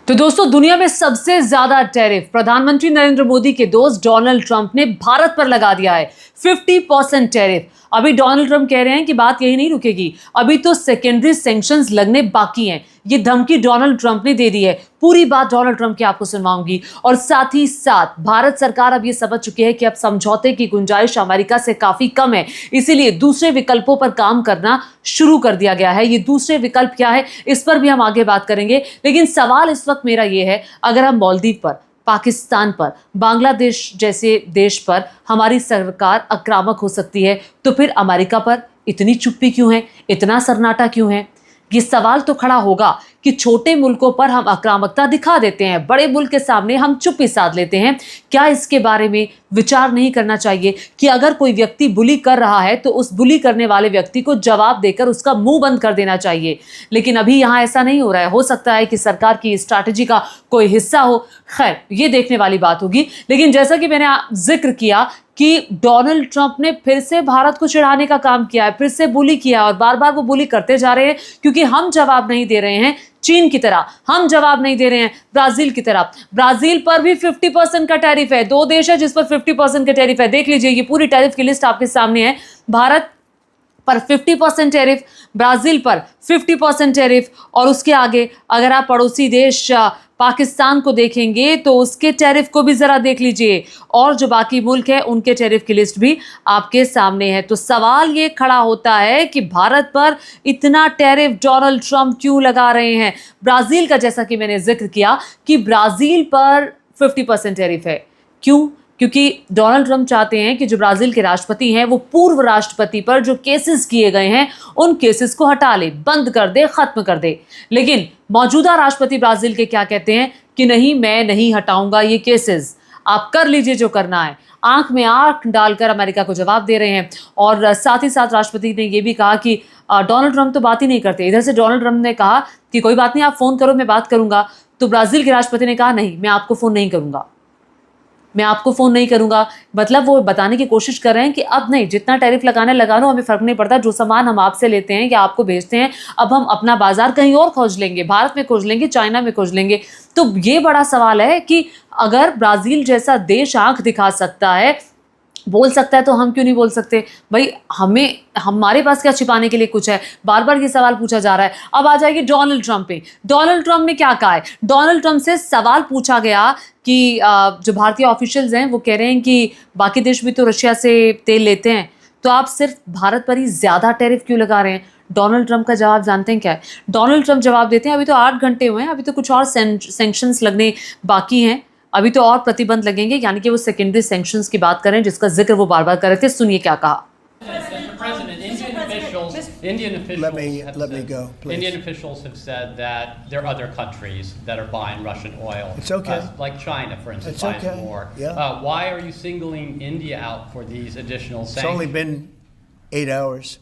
तो दोस्तों, दुनिया में सबसे ज्यादा टैरिफ प्रधानमंत्री नरेंद्र मोदी के दोस्त डोनाल्ड ट्रंप ने भारत पर लगा दिया है। 50% टैरिफ। अभी डोनाल्ड ट्रंप कह रहे हैं कि बात यही नहीं रुकेगी, अभी तो सेकेंडरी सैंक्शंस लगने बाकी हैं। ये धमकी डोनाल्ड ट्रंप ने दे दी है। पूरी बात डोनाल्ड ट्रंप की आपको सुनवाऊंगी। और साथ ही साथ भारत सरकार अब ये समझ चुकी है कि अब समझौते की गुंजाइश अमेरिका से काफी कम है, इसीलिए दूसरे विकल्पों पर काम करना शुरू कर दिया गया है। ये दूसरे विकल्प क्या है, इस पर भी हम आगे बात करेंगे। लेकिन सवाल इस वक्त मेरा ये है, अगर हम मालदीव पर, पाकिस्तान पर, बांग्लादेश जैसे देश पर हमारी सरकार आक्रामक हो सकती है, तो फिर अमेरिका पर इतनी चुप्पी क्यों है, इतना सन्नाटा क्यों है? ये सवाल तो खड़ा होगा कि छोटे मुल्कों पर हम आक्रामकता दिखा देते हैं, बड़े मुल्क के सामने हम चुप्पी साध लेते हैं। क्या इसके बारे में विचार नहीं करना चाहिए कि अगर कोई व्यक्ति बुली कर रहा है तो उस बुली करने वाले व्यक्ति को जवाब देकर उसका मुंह बंद कर देना चाहिए? लेकिन अभी यहां ऐसा नहीं हो रहा है। हो सकता है कि सरकार की स्ट्रैटेजी का कोई हिस्सा हो। खैर, ये देखने वाली बात होगी। लेकिन जैसा कि मैंने जिक्र किया कि डोनाल्ड ट्रंप ने फिर से भारत को चिढ़ाने का काम किया है, फिर से बुली किया, और बार बार वो बुली करते जा रहे हैं क्योंकि हम जवाब नहीं दे रहे हैं चीन की तरह, हम जवाब नहीं दे रहे हैं ब्राजील की तरह। ब्राजील पर भी 50% का टैरिफ है। दो देश है जिस पर 50% का टैरिफ है। देख लीजिए, ये पूरी टैरिफ की लिस्ट आपके सामने है। भारत पर 50% टैरिफ, ब्राजील पर 50% टैरिफ, और उसके आगे अगर आप पड़ोसी देश पाकिस्तान को देखेंगे तो उसके टैरिफ को भी जरा देख लीजिए, और जो बाकी मुल्क है उनके टैरिफ की लिस्ट भी आपके सामने है। तो सवाल ये खड़ा होता है कि भारत पर इतना टैरिफ डोनाल्ड ट्रंप क्यों लगा रहे हैं? ब्राजील का, जैसा कि मैंने जिक्र किया कि ब्राजील पर 50% टैरिफ है। क्यों? क्योंकि डोनाल्ड ट्रंप चाहते हैं कि जो ब्राजील के राष्ट्रपति हैं वो पूर्व राष्ट्रपति पर जो केसेस किए गए हैं उन केसेस को हटा ले, बंद कर दे, खत्म कर दे। लेकिन मौजूदा राष्ट्रपति ब्राजील के क्या कहते हैं कि नहीं, मैं नहीं हटाऊंगा ये केसेस, आप कर लीजिए जो करना है। आंख में आंख डालकर अमेरिका को जवाब दे रहे हैं। और साथ ही साथ राष्ट्रपति ने यह भी कहा कि डोनाल्ड ट्रंप तो बात ही नहीं करते। इधर से डोनाल्ड ट्रंप ने कहा कि कोई बात नहीं, आप फोन करो, मैं बात करूंगा। तो ब्राजील के राष्ट्रपति ने कहा नहीं, मैं आपको फोन नहीं करूंगा, मैं आपको फोन नहीं करूंगा। मतलब वो बताने की कोशिश कर रहे हैं कि अब नहीं, जितना टैरिफ लगाने लगा लो, हमें फर्क नहीं पड़ता। जो सामान हम आपसे लेते हैं या आपको भेजते हैं, अब हम अपना बाजार कहीं और खोज लेंगे, भारत में खोज लेंगे, चाइना में खोज लेंगे। तो ये बड़ा सवाल है कि अगर ब्राजील जैसा देश आंख दिखा सकता है, बोल सकता है, तो हम क्यों नहीं बोल सकते? भाई, हमें, हमारे पास क्या छिपाने के लिए कुछ है? बार बार ये सवाल पूछा जा रहा है। अब आ जाएगी डोनाल्ड ट्रंप पे। डोनाल्ड ट्रंप ने क्या कहा है? डोनाल्ड ट्रंप से सवाल पूछा गया कि जो भारतीय ऑफिशियल्स हैं वो कह रहे हैं कि बाकी देश भी तो रशिया से तेल लेते हैं, तो आप सिर्फ भारत पर ही ज्यादा टैरिफ क्यों लगा रहे हैं? डोनाल्ड ट्रंप का जवाब जानते हैं क्या है? डोनाल्ड ट्रंप जवाब देते हैं, अभी तो 8 घंटे हुए हैं, अभी तो कुछ और सैंक्शंस लगने बाकी हैं, अभी तो और प्रतिबंध लगेंगे। यानी कि वो सेकेंडरी सैंक्शंस की बात करें जिसका जिक्र वो बार बार कर रहे थे। सुनिए क्या कहा। Indian officials Let me go, please. Indian officials have said that there are other countries that are buying Russian oil. It's okay. Like China, for instance, It's buys okay. more. Yeah. Why are you singling India out for these additional It's only sanctions? been 8 hours,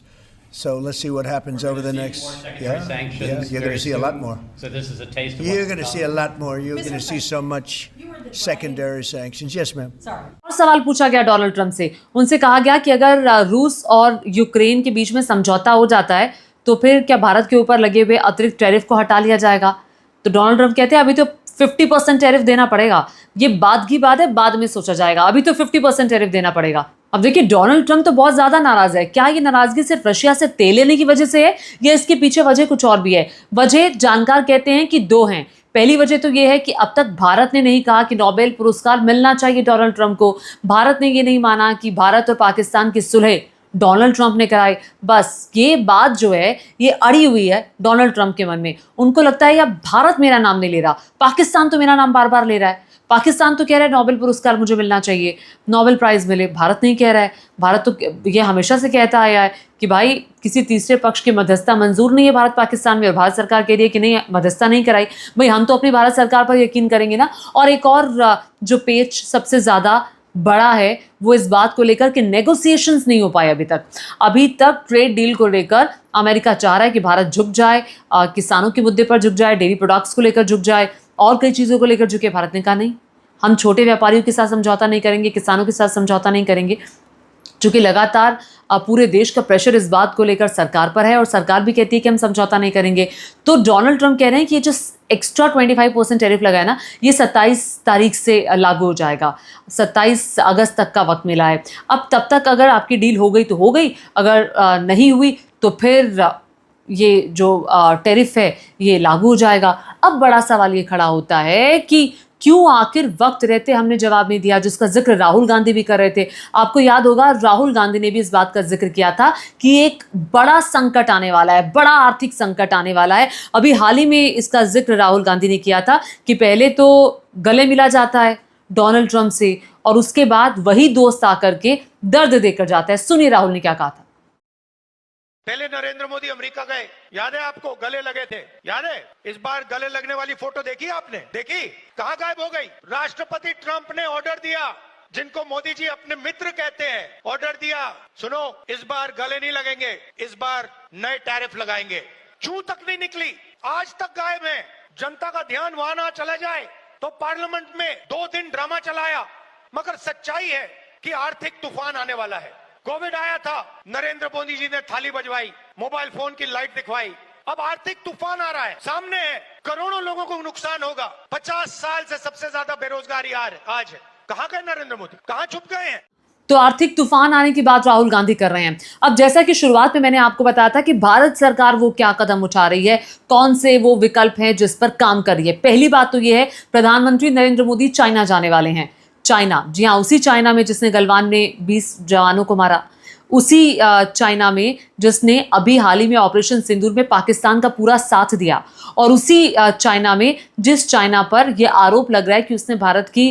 so let's see what happens over the next. More secondary sanctions You're going to see a very lot soon. more. So this is a taste of You're what's going to to see a come. lot more. You're going to see so much secondary sanctions. Yes, ma'am. और सवाल पूछा गया Donald Trump से। उनसे कहा गया कि अगर रूस और यूक्रेन के बीच में समझौता हो जाता है तो फिर क्या भारत के ऊपर लगे हुए अतिरिक्त टैरिफ को हटा लिया जाएगा? तो डोनाल्ड ट्रंप कहते हैं अभी तो 50% टैरिफ देना पड़ेगा। ये बाद की बात है, बाद में सोचा जाएगा, अभी तो 50% टैरिफ देना पड़ेगा। अब देखिए, डोनाल्ड ट्रंप तो बहुत ज्यादा नाराज है। क्या ये नाराजगी सिर्फ रशिया से तेल लेने की वजह से है या इसके पीछे वजह कुछ और भी है? वजह जानकार कहते हैं कि 2 हैं। पहली वजह तो ये है कि अब तक भारत ने नहीं कहा कि नोबेल पुरस्कार मिलना चाहिए डोनाल्ड ट्रंप को। भारत ने ये नहीं माना कि भारत और पाकिस्तान की सुलह डोनाल्ड ट्रंप ने कराई। बस ये बात जो है ये अड़ी हुई है डोनाल्ड ट्रंप के मन में। उनको लगता है यार, भारत मेरा नाम नहीं ले रहा, पाकिस्तान तो मेरा नाम बार बार ले रहा है। पाकिस्तान तो कह रहा है नोबेल पुरस्कार मुझे मिलना चाहिए, नोबेल प्राइज मिले, भारत नहीं कह रहा है। भारत तो ये हमेशा से कहता आया है कि भाई किसी तीसरे पक्ष की मध्यस्थता मंजूर नहीं है भारत पाकिस्तान में, और भारत सरकार कह रही है कि नहीं, मध्यस्थता नहीं कराई। भाई, हम तो अपनी भारत सरकार पर यकीन करेंगे ना। और एक और जो पेच सबसे ज़्यादा बड़ा है वो इस बात को लेकर कि नेगोशिएशंस नहीं हो पाए अभी तक ट्रेड डील को लेकर अमेरिका चाह रहा है कि भारत झुक जाए, किसानों के मुद्दे पर झुक जाए, डेयरी प्रोडक्ट्स को लेकर झुक जाए, और कई चीज़ों को लेकर झुके। भारत ने कहा नहीं, हम छोटे व्यापारियों के साथ समझौता नहीं करेंगे, किसानों के साथ समझौता नहीं करेंगे। चूंकि लगातार पूरे देश का प्रेशर इस बात को लेकर सरकार पर है और सरकार भी कहती है कि हम समझौता नहीं करेंगे, तो डोनाल्ड ट्रंप कह रहे हैं कि ये जो एक्स्ट्रा 25% टैरिफ लगा है ना, ये 27 तारीख से लागू हो जाएगा। 27 अगस्त तक का वक्त मिला है। अब तब तक अगर आपकी डील हो गई तो हो गई, अगर नहीं हुई तो फिर ये जो टैरिफ है ये लागू हो जाएगा। अब बड़ा सवाल ये खड़ा होता है कि क्यों आखिर वक्त रहते हमने जवाब नहीं दिया, जिसका जिक्र राहुल गांधी भी कर रहे थे। आपको याद होगा राहुल गांधी ने भी इस बात का जिक्र किया था कि एक बड़ा संकट आने वाला है, बड़ा आर्थिक संकट आने वाला है। अभी हाल ही में इसका जिक्र राहुल गांधी ने किया था कि पहले तो गले मिला जाता है डोनाल्ड ट्रंप से और उसके बाद वही दोस्त आकर के दर्द देकर जाता है। सुनिए राहुल ने क्या कहा था। पहले नरेंद्र मोदी अमेरिका गए, याद है आपको, गले लगे थे, याद है? इस बार गले लगने वाली फोटो देखी आपने? देखी? कहां गायब हो गई? राष्ट्रपति ट्रंप ने ऑर्डर दिया, जिनको मोदी जी अपने मित्र कहते हैं, ऑर्डर दिया, सुनो, इस बार गले नहीं लगेंगे, इस बार नए टैरिफ लगाएंगे। चू तक नहीं निकली, आज तक गायब है। जनता का ध्यान वहां ना चला जाए तो पार्लियामेंट में 2 दिन ड्रामा चलाया, मगर सच्चाई है कि आर्थिक तूफान आने वाला है। कोविड आया था, नरेंद्र मोदी जी ने थाली बजवाई, मोबाइल फोन की लाइट दिखवाई। अब आर्थिक तूफान आ रहा है, सामने है, करोड़ों लोगों को नुकसान होगा। 50 साल से सबसे ज्यादा बेरोजगारी आज है। कहां गए नरेंद्र मोदी? कहां छुप गए हैं? तो आर्थिक तूफान आने की बात राहुल गांधी कर रहे हैं। अब जैसा कि शुरुआत में मैंने आपको बताया था कि भारत सरकार वो क्या कदम उठा रही है, कौन से वो विकल्प हैं जिस पर काम कर रही है। पहली बात तो ये है, प्रधानमंत्री नरेंद्र मोदी चाइना जाने वाले हैं। चाइना, जी हाँ, उसी चाइना में जिसने गलवान में 20 जवानों को मारा, उसी चाइना में जिसने अभी हाल ही में ऑपरेशन सिंदूर में पाकिस्तान का पूरा साथ दिया, और उसी चाइना में जिस चाइना पर यह आरोप लग रहा है कि उसने भारत की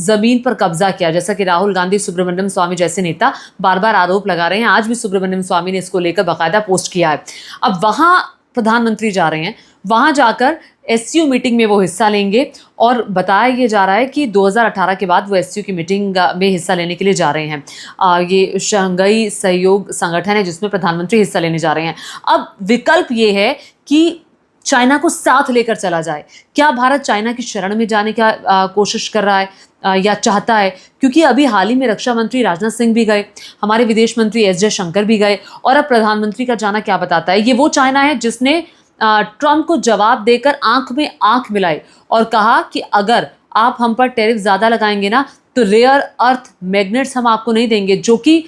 ज़मीन पर कब्जा किया, जैसा कि राहुल गांधी, सुब्रमण्यम स्वामी जैसे नेता बार बार आरोप लगा रहे हैं। आज भी सुब्रमण्यम स्वामी ने इसको लेकर बाकायदा पोस्ट किया है। अब वहाँ प्रधानमंत्री जा रहे हैं, वहाँ जाकर एससीओ मीटिंग में वो हिस्सा लेंगे और बताया ये जा रहा है कि 2018 के बाद वो एससीओ की मीटिंग में हिस्सा लेने के लिए जा रहे हैं। ये शंघाई सहयोग संगठन है जिसमें प्रधानमंत्री हिस्सा लेने जा रहे हैं। अब विकल्प ये है कि चाइना को साथ लेकर चला जाए। क्या भारत चाइना की शरण में जाने का कोशिश कर रहा है या चाहता है? क्योंकि अभी हाल ही में रक्षा मंत्री राजनाथ सिंह भी गए, हमारे विदेश मंत्री एस जयशंकर भी गए, और अब प्रधानमंत्री का जाना क्या बताता है? ये वो चाइना है जिसने ट्रंप को जवाब देकर आंख में आंख मिलाई और कहा कि अगर आप हम पर टैरिफ ज़्यादा लगाएंगे ना तो रेयर अर्थ मैग्नेट्स हम आपको नहीं देंगे, जो कि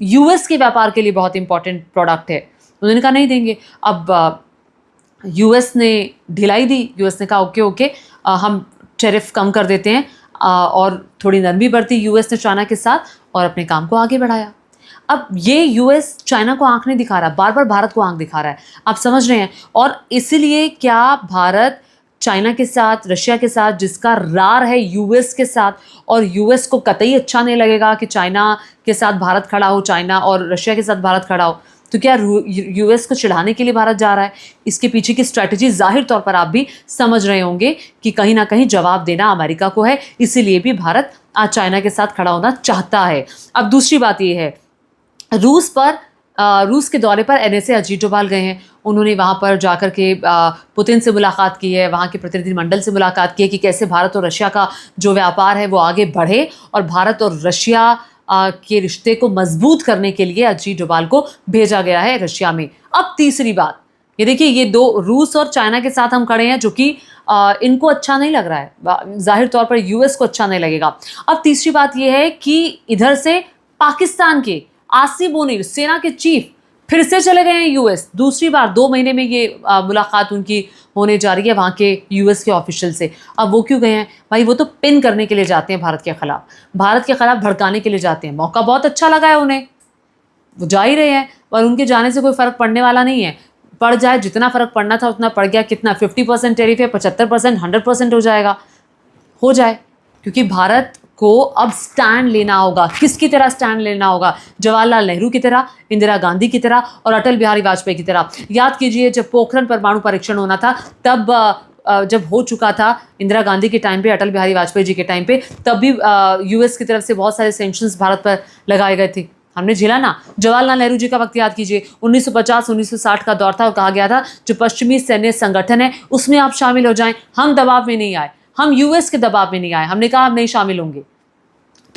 यूएस के व्यापार के लिए बहुत इंपॉर्टेंट प्रोडक्ट है। उन्होंने कहा नहीं देंगे। अब यूएस ने ढिलाई दी, यूएस ने कहा ओके हम टैरिफ कम कर देते हैं, और थोड़ी नरमी बरती यूएस ने चाइना के साथ और अपने काम को आगे बढ़ाया। अब ये यूएस चाइना को आंख नहीं दिखा रहा, बार बार भारत को आंख दिखा रहा है, आप समझ रहे हैं। और इसलिए क्या भारत चाइना के साथ, रशिया के साथ, जिसका रार है यूएस के साथ, और यूएस को कतई अच्छा नहीं लगेगा कि चाइना के साथ भारत खड़ा हो, चाइना और रशिया के साथ भारत खड़ा हो, तो क्या यूएस को चिढ़ाने के लिए भारत जा रहा है? इसके पीछे की स्ट्रैटेजी जाहिर तौर पर आप भी समझ रहे होंगे कि कहीं ना कहीं जवाब देना अमेरिका को है, इसीलिए भी भारत आज चाइना के साथ खड़ा होना चाहता है। अब दूसरी बात ये है, रूस के दौरे पर एनएसए अजीत डोभाल गए हैं। उन्होंने वहाँ पर जाकर के पुतिन से मुलाकात की है, वहाँ के प्रतिनिधिमंडल से मुलाकात की है कि कैसे भारत और रशिया का जो व्यापार है वो आगे बढ़े, और भारत और रशिया के रिश्ते को मजबूत करने के लिए अजीत डोभाल को भेजा गया है रशिया में। अब तीसरी बात, ये देखिए, ये दो, रूस और चाइना के साथ हम खड़े हैं, जो कि इनको अच्छा नहीं लग रहा है, जाहिर तौर पर यूएस को अच्छा नहीं लगेगा। अब तीसरी बात ये है कि इधर से पाकिस्तान के आसिम मुनीर, सेना के चीफ, फिर से चले गए हैं यूएस। दूसरी बार 2 महीने में ये मुलाकात उनकी होने जा रही है वहाँ के यूएस के ऑफिशियल से। अब वो क्यों गए हैं भाई? वो तो पिन करने के लिए जाते हैं भारत के खिलाफ, भारत के खिलाफ भड़काने के लिए जाते हैं। मौका बहुत अच्छा लगा है उन्हें, वो जा ही रहे हैं, और उनके जाने से कोई फ़र्क पड़ने वाला नहीं है। पड़ जाए, जितना फ़र्क पड़ना था उतना पड़ गया। कितना? 50% टैरिफ है, 75%, 100% हो जाएगा, हो जाए, क्योंकि भारत को अब स्टैंड लेना होगा। किसकी तरह स्टैंड लेना होगा? जवाहरलाल नेहरू की तरह, इंदिरा गांधी की तरह और अटल बिहारी वाजपेयी की तरह। याद कीजिए, जब पोखरण परमाणु परीक्षण होना था, तब जब हो चुका था इंदिरा गांधी के टाइम पे, अटल बिहारी वाजपेयी जी के टाइम पे, तब भी यूएस की तरफ से बहुत सारे सैंक्शंस भारत पर लगाए गए थे, हमने झेला ना। जवाहरलाल नेहरू जी का वक्त याद कीजिए, 1950-1960 का दौर था, और कहा गया था जो पश्चिमी सैन्य संगठन है उसमें आप शामिल हो जाएं। हम दबाव में नहीं आए, हम यूएस के दबाव में नहीं आए, हमने कहा हम नहीं शामिल होंगे।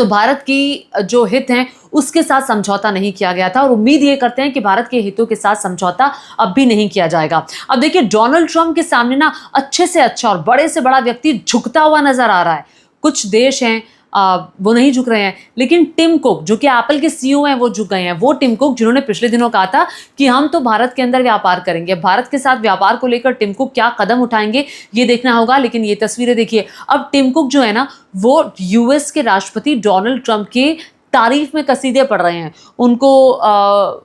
तो भारत की जो हित हैं उसके साथ समझौता नहीं किया गया था और उम्मीद ये करते हैं कि भारत के हितों के साथ समझौता अब भी नहीं किया जाएगा। अब देखिए डोनाल्ड ट्रंप के सामने ना अच्छे से अच्छा और बड़े से बड़ा व्यक्ति झुकता हुआ नजर आ रहा है। कुछ देश हैं वो नहीं झुक रहे हैं, लेकिन टिम कुक जो कि एप्पल के सीईओ हैं वो झुक गए हैं। वो टिम कुक जिन्होंने पिछले दिनों कहा था कि हम तो भारत के अंदर व्यापार करेंगे। भारत के साथ व्यापार को लेकर टिम कुक क्या कदम उठाएंगे ये देखना होगा। लेकिन ये तस्वीरें देखिए, अब टिम कुक जो है ना वो यूएस के राष्ट्रपति डोनाल्ड ट्रंप के तारीफ में कसीदे पढ़ रहे हैं। उनको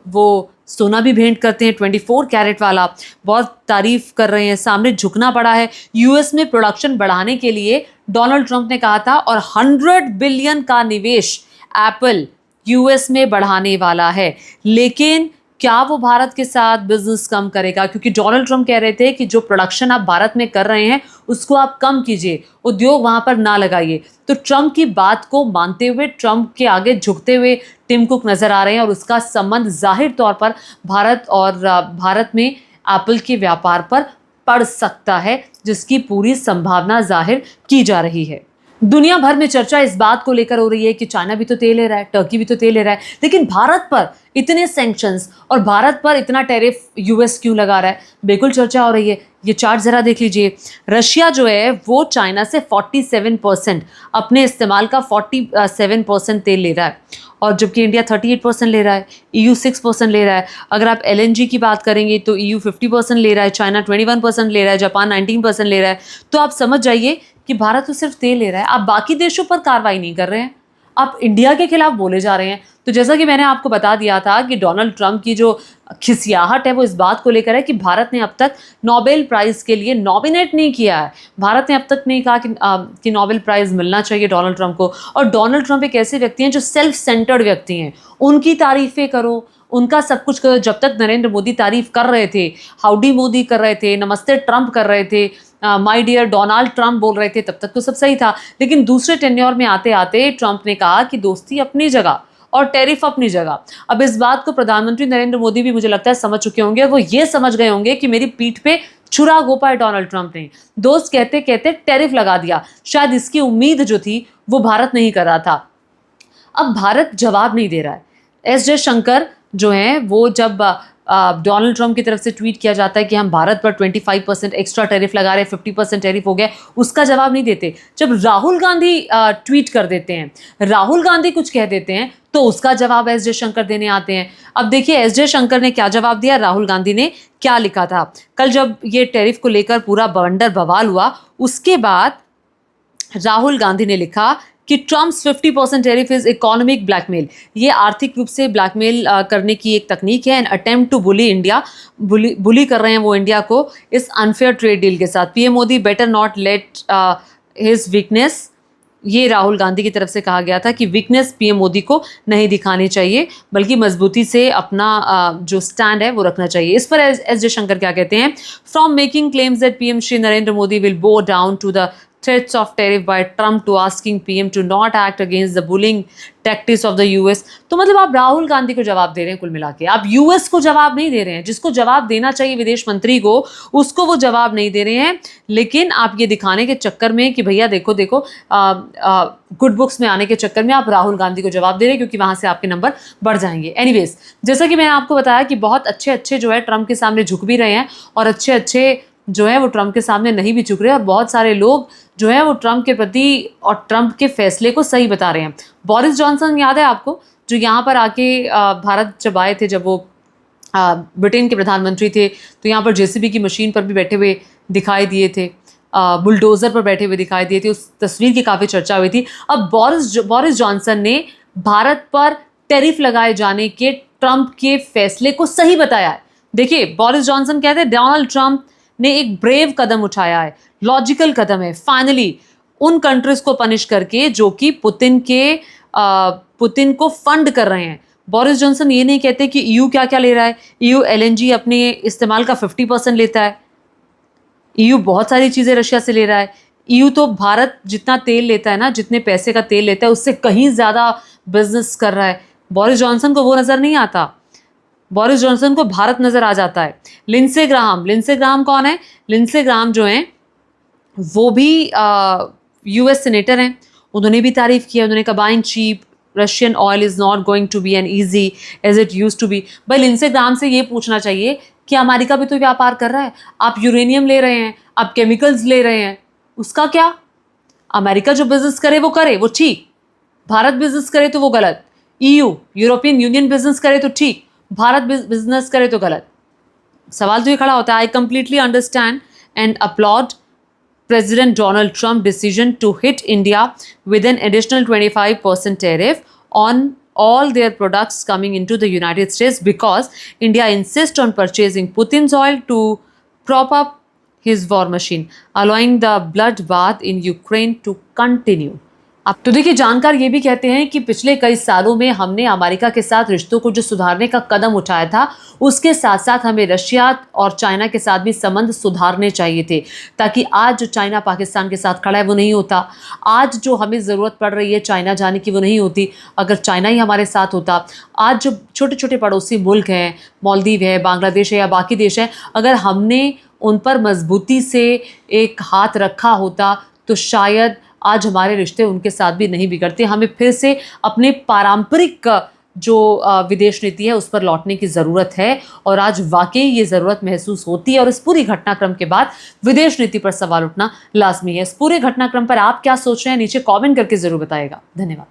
वो सोना भी भेंट करते हैं 24 कैरेट वाला, बहुत तारीफ कर रहे हैं, सामने झुकना पड़ा है। यूएस में प्रोडक्शन बढ़ाने के लिए डोनाल्ड ट्रंप ने कहा था और 100 बिलियन का निवेश एप्पल यूएस में बढ़ाने वाला है। लेकिन क्या वो भारत के साथ बिजनेस कम करेगा? क्योंकि डोनाल्ड ट्रंप कह रहे थे कि जो प्रोडक्शन आप भारत में कर रहे हैं उसको आप कम कीजिए, उद्योग वहां पर ना लगाइए। तो ट्रंप की बात को मानते हुए, ट्रंप के आगे झुकते हुए टिम कुक नजर आ रहे हैं और उसका संबंध जाहिर तौर पर भारत में एप्पल के व्यापार पर पड़ सकता है, जिसकी पूरी संभावना जाहिर की जा रही है। दुनिया भर में चर्चा इस बात को लेकर हो रही है कि चाइना भी तो तेल ले रहा है, टर्की भी तो तेल ले रहा है, लेकिन भारत पर इतने सैंक्शंस और भारत पर इतना टैरिफ यूएस क्यों लगा रहा है? बिल्कुल चर्चा हो रही है। ये चार्ट जरा देख लीजिए। रशिया जो है वो चाइना से 47% अपने इस्तेमाल का 47% तेल ले रहा है, और जबकि इंडिया 38% ले रहा है, EU 6% ले रहा है। अगर आप LNG की बात करेंगे तो EU 50% ले रहा है, चाइना 21% ले रहा है, जापान 19% ले रहा है। तो आप समझ जाइए कि भारत तो सिर्फ तेल ले रहा है, आप बाकी देशों पर कार्रवाई नहीं कर रहे हैं, आप इंडिया के खिलाफ बोले जा रहे हैं। तो जैसा कि मैंने आपको बता दिया था कि डोनाल्ड ट्रंप की जो खिसियाहट है वो इस बात को लेकर है कि भारत ने अब तक नोबेल प्राइज़ के लिए नॉमिनेट नहीं किया है। भारत ने अब तक नहीं कहा कि नोबेल प्राइज़ मिलना चाहिए डोनाल्ड ट्रंप को। और डोनाल्ड ट्रंप एक ऐसे व्यक्ति हैं जो सेल्फ सेंटर्ड व्यक्ति हैं, उनकी तारीफ़ें करो, उनका सब कुछ करो। जब तक नरेंद्र मोदी तारीफ कर रहे थे, हाउडी मोदी कर रहे थे, नमस्ते ट्रंप कर रहे थे, माय डियर डोनाल्ड ट्रंप बोल रहे थे, तब तक तो सब सही था। लेकिन दूसरे टेन्योर में आते आते ट्रंप ने कहा कि दोस्ती अपनी जगह और टैरिफ अपनी जगह। अब इस बात को प्रधानमंत्री नरेंद्र मोदी भी मुझे लगता है समझ चुके होंगे, और वो ये समझ गए होंगे कि मेरी पीठ पे छुरा घोंपा है डोनाल्ड ट्रंप ने, दोस्त कहते कहते टैरिफ लगा दिया। शायद इसकी उम्मीद जो थी वो भारत नहीं कर रहा था। अब भारत जवाब नहीं दे रहा है। एस जयशंकर जो हैं वो जब डोनाल्ड ट्रंप की तरफ से ट्वीट किया जाता है कि हम भारत पर 25% एक्स्ट्रा टैरिफ लगा रहे हैं, 50% टैरिफ हो गया, उसका जवाब नहीं देते। जब राहुल गांधी ट्वीट कर देते हैं, राहुल गांधी कुछ कह देते हैं, तो उसका जवाब एस जयशंकर देने आते हैं। अब देखिए एस जयशंकर ने क्या जवाब दिया, राहुल गांधी ने क्या लिखा था। कल जब ये टैरिफ को लेकर पूरा बवंडर बवाल हुआ, उसके बाद राहुल गांधी ने लिखा कि Trump's 50% tariff is economic blackmail. ये आर्थिक रूप से ब्लैकमेल करने की एक तकनीक है, an attempt to bully India. Bully कर रहे हैं वो इंडिया को इस अनफेयर ट्रेड डील के साथ। PM Modi better not let his weakness, ये राहुल गांधी की तरफ से कहा गया था कि वीकनेस पीएम मोदी को नहीं दिखानी चाहिए, बल्कि मजबूती से अपना जो स्टैंड है वो रखना चाहिए। इस पर एस जयशंकर क्या कहते हैं, from making claims that PM Shri Narendra Modi will bow down to the threats of tariff by Trump to asking PM to not act against the bullying tactics of the US। तो मतलब आप राहुल गांधी को जवाब दे रहे हैं, कुल मिला के आप यूएस को जवाब नहीं दे रहे हैं। जिसको जवाब देना चाहिए विदेश मंत्री को, उसको वो जवाब नहीं दे रहे हैं। लेकिन आप ये दिखाने के चक्कर में कि भैया देखो देखो गुड बुक्स में आने के चक्कर में आप राहुल गांधी को जवाब दे रहे हैं, क्योंकि वहां से आपके नंबर बढ़ जाएंगे। एनीवेज, जैसा कि मैंने आपको बताया कि बहुत अच्छे अच्छे जो है ट्रंप के सामने झुक भी रहे हैं, और अच्छे अच्छे जो है वो ट्रंप के सामने नहीं भी झुक रहे, और बहुत सारे लोग जो है वो ट्रंप के प्रति और ट्रंप के फैसले को सही बता रहे हैं। बोरिस जॉनसन याद है आपको, जो यहाँ पर आके भारत जब आए थे, जब वो ब्रिटेन के प्रधानमंत्री थे, तो यहाँ पर जेसीबी की मशीन पर भी बैठे हुए दिखाई दिए थे, बुलडोज़र पर बैठे हुए दिखाई दिए थे। उस तस्वीर की काफ़ी चर्चा हुई थी। अब बोरिस जॉनसन ने भारत पर टैरिफ लगाए जाने के ट्रंप के फैसले को सही बताया है। देखिए बोरिस जॉनसन कहते हैं डोनाल्ड ट्रंप ने एक ब्रेव कदम उठाया है, लॉजिकल कदम है, फाइनली उन कंट्रीज को पनिश करके जो कि पुतिन को फंड कर रहे हैं। बोरिस जॉनसन ये नहीं कहते कि EU क्या क्या ले रहा है। EU LNG अपने इस्तेमाल का 50% लेता है। EU बहुत सारी चीज़ें रशिया से ले रहा है। EU तो भारत जितना तेल लेता है ना, जितने पैसे का तेल लेता है, उससे कहीं ज़्यादा बिजनेस कर रहा है। बोरिस जॉनसन को वो नज़र नहीं आता, बोरिस जॉनसन को भारत नज़र आ जाता है। लिंडसे ग्राहम कौन है? लिंडसे ग्राहम जो हैं वो भी US सेनेटर हैं। उन्होंने भी तारीफ की है, उन्होंने कहा buying cheap Russian oil is not going to be an easy as it use to be. भाई लिंडसे ग्राहाम से ये पूछना चाहिए कि अमेरिका भी तो व्यापार कर रहा है, आप यूरेनियम ले रहे हैं, आप केमिकल्स ले रहे हैं, उसका क्या? अमेरिका जो बिजनेस करे वो ठीक, भारत बिजनेस करे तो वो गलत, यूरोपियन यूनियन बिजनेस करे तो ठीक, भारत बिजनेस करे तो गलत। सवाल तो ये खड़ा होता है। I completely understand and applaud President Donald Trump's decision to hit India with an additional 25% tariff on all their products coming into the United States because India insists on purchasing Putin's oil to prop up his war machine, allowing the bloodbath in Ukraine to continue. अब तो देखिए, जानकार ये भी कहते हैं कि पिछले कई सालों में हमने अमेरिका के साथ रिश्तों को जो सुधारने का कदम उठाया था, उसके साथ साथ हमें रशिया और चाइना के साथ भी संबंध सुधारने चाहिए थे, ताकि आज जो चाइना पाकिस्तान के साथ खड़ा है वो नहीं होता, आज जो हमें ज़रूरत पड़ रही है चाइना जाने की वो नहीं होती अगर चाइना ही हमारे साथ होता। आज जो छोटे छोटे पड़ोसी मुल्क हैं, मालदीव है, बांग्लादेश है या बाकी देश हैं, अगर हमने उन पर मजबूती से एक हाथ रखा होता तो शायद आज हमारे रिश्ते उनके साथ भी नहीं बिगड़ते। हमें फिर से अपने पारंपरिक जो विदेश नीति है उस पर लौटने की ज़रूरत है, और आज वाकई ये ज़रूरत महसूस होती है। और इस पूरी घटनाक्रम के बाद विदेश नीति पर सवाल उठना लाजमी है। इस पूरे घटनाक्रम पर आप क्या सोच रहे हैं, नीचे कमेंट करके ज़रूर बताइएगा। धन्यवाद।